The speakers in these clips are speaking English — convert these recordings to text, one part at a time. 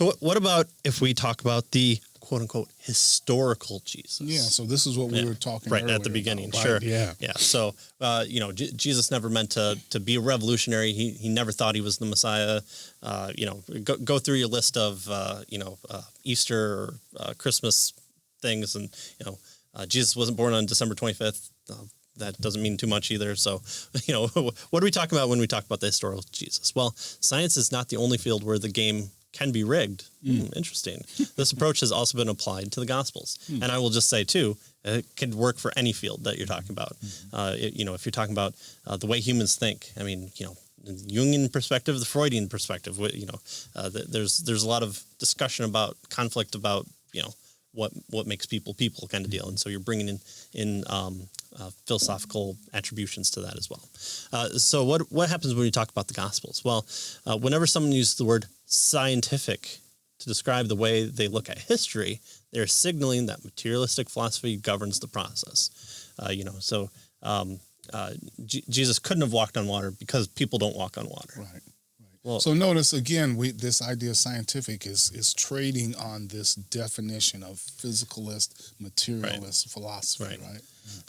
So what about if we talk about the quote unquote historical Jesus? Yeah. So this is what we were talking right earlier at the beginning. about, Sure. right? Yeah. Yeah. So, Jesus never meant to be a revolutionary. He never thought he was the Messiah. Go through your list of, Easter or Christmas things. And, Jesus wasn't born on December 25th. That doesn't mean too much either. So, what are we talking about when we talk about the historical Jesus? Well, science is not the only field where the game can be rigged. Interesting. This approach has also been applied to the Gospels. And I will just say, too, it can work for any field that you're talking about. If you're talking about the way humans think, I mean, the Jungian perspective, the Freudian perspective, there's a lot of discussion about conflict about, what makes people kind of deal. And so you're bringing in philosophical attributions to that as well. So what happens when we talk about the Gospels? Well, whenever someone uses the word scientific to describe the way they look at history, they're signaling that materialistic philosophy governs the process. Jesus couldn't have walked on water because people don't walk on water. Right. Well, so notice again, this idea of scientific is trading on this definition of physicalist, materialist philosophy, right?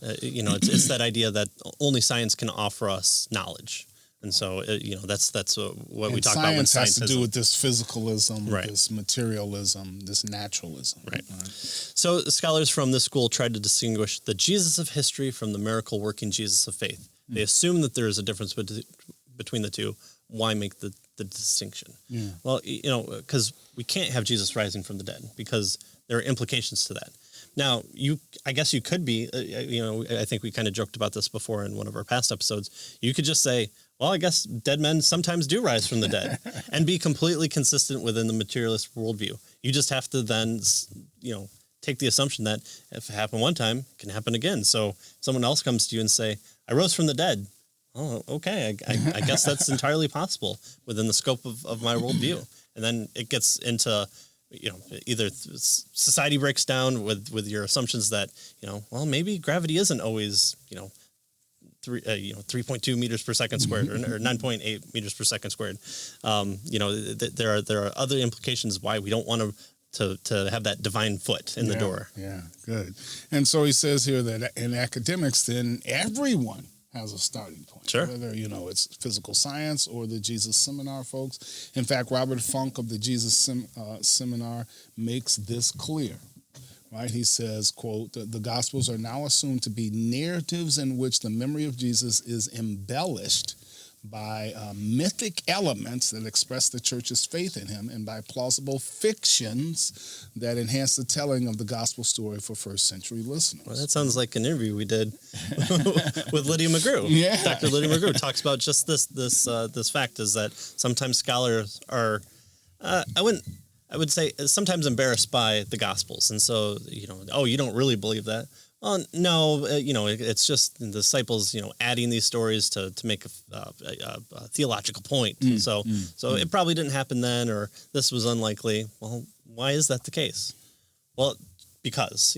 It's that idea that only science can offer us knowledge. And so, that's what we talk about when science has to do with this physicalism, right. this materialism, this naturalism. Right. So scholars from this school tried to distinguish the Jesus of history from the miracle-working Jesus of faith. They assume that there is a difference between the two. Why make the distinction? Yeah. Well, because we can't have Jesus rising from the dead because there are implications to that. Now, I guess you could be, I think we kind of joked about this before in one of our past episodes. You could just say, well, I guess dead men sometimes do rise from the dead and be completely consistent within the materialist worldview. You just have to then, take the assumption that if it happened one time, it can happen again. So someone else comes to you and say, I rose from the dead. Oh, okay. I guess that's entirely possible within the scope of my worldview. And then it gets into, either society breaks down with your assumptions that, well, maybe gravity isn't always, 3.2 meters per second squared or 9.8 meters per second squared. There are other implications why we don't want to have that divine foot in the door. Yeah, good. And so he says here that in academics, then everyone has a starting point. Sure. Whether, it's physical science or the Jesus Seminar folks. In fact, Robert Funk of the Jesus Seminar makes this clear. Right? He says, quote, the Gospels are now assumed to be narratives in which the memory of Jesus is embellished by mythic elements that express the church's faith in him and by plausible fictions that enhance the telling of the gospel story for first century listeners. Well, that sounds like an interview we did with Lydia McGrew. Yeah. Dr. Lydia McGrew talks about just this fact is that sometimes scholars are, I would say sometimes embarrassed by the Gospels. And so, you don't really believe that. Well, no, it's just the disciples, adding these stories to make a theological point. So it probably didn't happen then, or this was unlikely. Well, why is that the case? Well, because,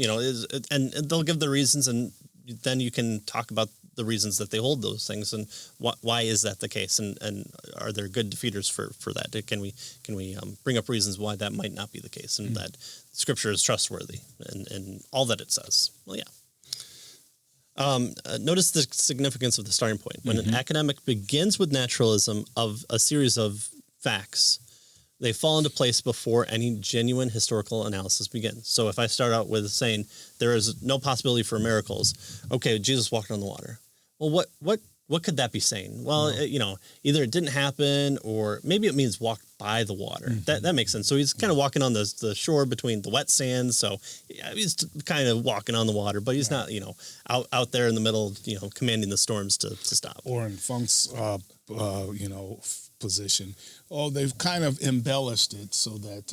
and they'll give the reasons, and then you can talk about the reasons that they hold those things, and why is that the case, and are there good defeaters for that? Can we bring up reasons why that might not be the case, and that Scripture is trustworthy and all that it says? Well, yeah. Notice the significance of the starting point. When an academic begins with naturalism of a series of facts, they fall into place before any genuine historical analysis begins. So if I start out with saying there is no possibility for miracles, okay, Jesus walked on the water. Well, what could that be saying? Well, either it didn't happen, or maybe it means walk by the water. That makes sense. So he's kind of walking on the shore between the wet sand. So he's kind of walking on the water, but he's not, out there in the middle, commanding the storms to stop. Or in Funk's, position. Oh, they've kind of embellished it so that,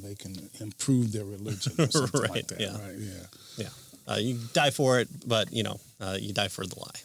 they can improve their religion or something right, like that. Yeah. Right, yeah. Yeah. You die for it, but, you die for the lie.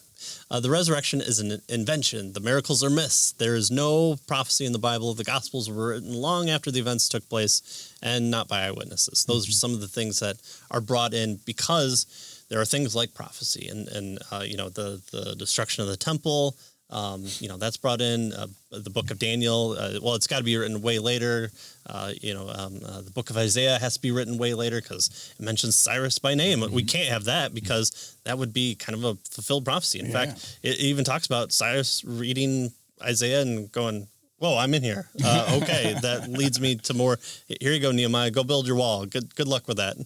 The resurrection is an invention. The miracles are myths. There is no prophecy in the Bible. The Gospels were written long after the events took place and not by eyewitnesses. Those are some of the things that are brought in because there are things like prophecy and the destruction of the temple, That's brought in. The book of Daniel, it's got to be written way later. The book of Isaiah has to be written way later because it mentions Cyrus by name. We can't have that because that would be kind of a fulfilled prophecy. In fact, it even talks about Cyrus reading Isaiah and going, whoa, I'm in here. Okay, that leads me to more. Here you go, Nehemiah. Go build your wall. Good luck with that.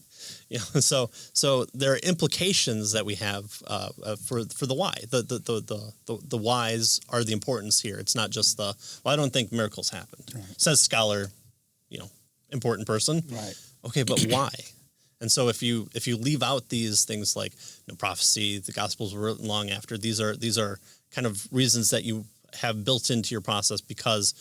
So there are implications that we have for the why. The whys are the importance here. It's not just I don't think miracles happened. Right. Says scholar, important person. Right. Okay, but why? And so if you leave out these things like prophecy, the Gospels were written long after. These are kind of reasons that you have built into your process because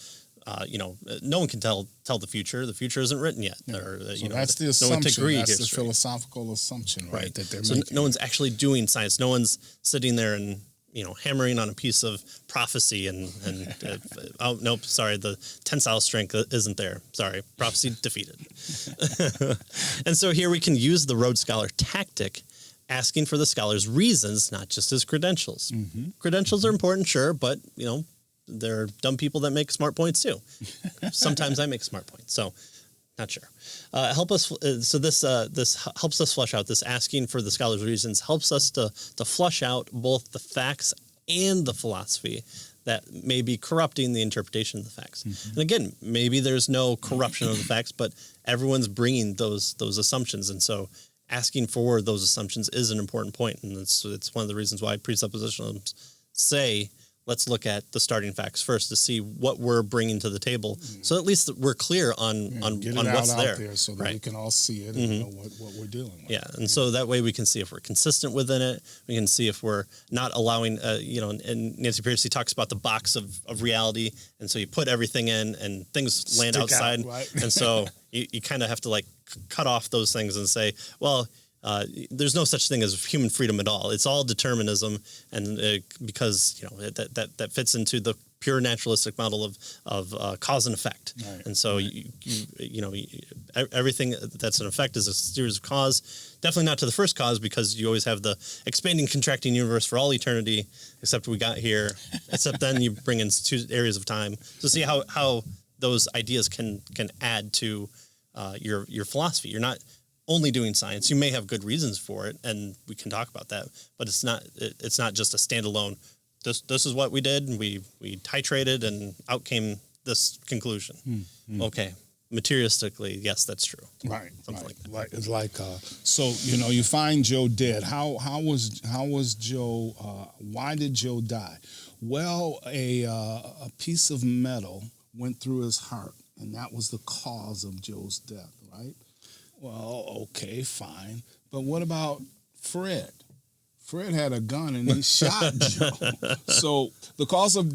no one can tell the future. The future isn't written yet. Yeah. Or, so that's the assumption. That's history. the philosophical assumption, right? That they're making. No one's actually doing science. No one's sitting there and hammering on a piece of prophecy and oh nope, sorry, the tensile strength isn't there. Sorry, prophecy defeated. And so here we can use the Rhodes Scholar tactic, asking for the scholar's reasons, not just his credentials. Mm-hmm. Credentials are important, sure, but there are dumb people that make smart points too. Sometimes I make smart points, so not sure. This helps us flush out this asking for the scholar's reasons. Helps us to flush out both the facts and the philosophy that may be corrupting the interpretation of the facts. Mm-hmm. And again, maybe there's no corruption of the facts, but everyone's bringing those assumptions, and so asking for those assumptions is an important point, and it's one of the reasons why presuppositionalists say, let's look at the starting facts first to see what we're bringing to the table, so at least we're clear on what's there, so that we can all see it and know what we're dealing with. Yeah, and so that way we can see if we're consistent within it. We can see if we're not allowing, and Nancy Pearcey talks about the box of reality, and so you put everything in and things land outside, right? And so you kind of have to cut off those things and say, well, there's no such thing as human freedom at all. It's all determinism, and because that fits into the pure naturalistic model of cause and effect. Right. And so everything that's an effect is a series of cause. Definitely not to the first cause, because you always have the expanding, contracting universe for all eternity, except we got here. Except then you bring in two areas of time to see how those ideas can add to your philosophy. You're not only doing science. You may have good reasons for it, and we can talk about that, but it's not just a standalone, this is what we did, and we titrated, and out came this conclusion. Mm-hmm. Okay, materialistically, yes, that's true. Right. Something like that. It's like so you find Joe dead. How was Joe? Why did Joe die? Well, a piece of metal went through his heart, and that was the cause of Joe's death. Right. Well, okay, fine. But what about Fred? Fred had a gun and he shot Joe. So the cause of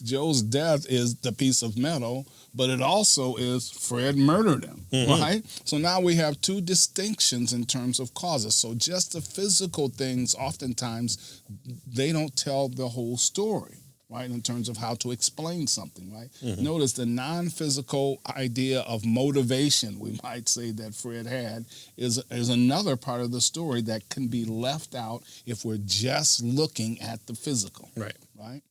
Joe's death is the piece of metal, but it also is Fred murdered him, right? So now we have two distinctions in terms of causes. So just the physical things, oftentimes, they don't tell the whole story, right, in terms of how to explain something, right? Mm-hmm. Notice the non-physical idea of motivation, we might say, that Fred had is another part of the story that can be left out if we're just looking at the physical. Right. Right?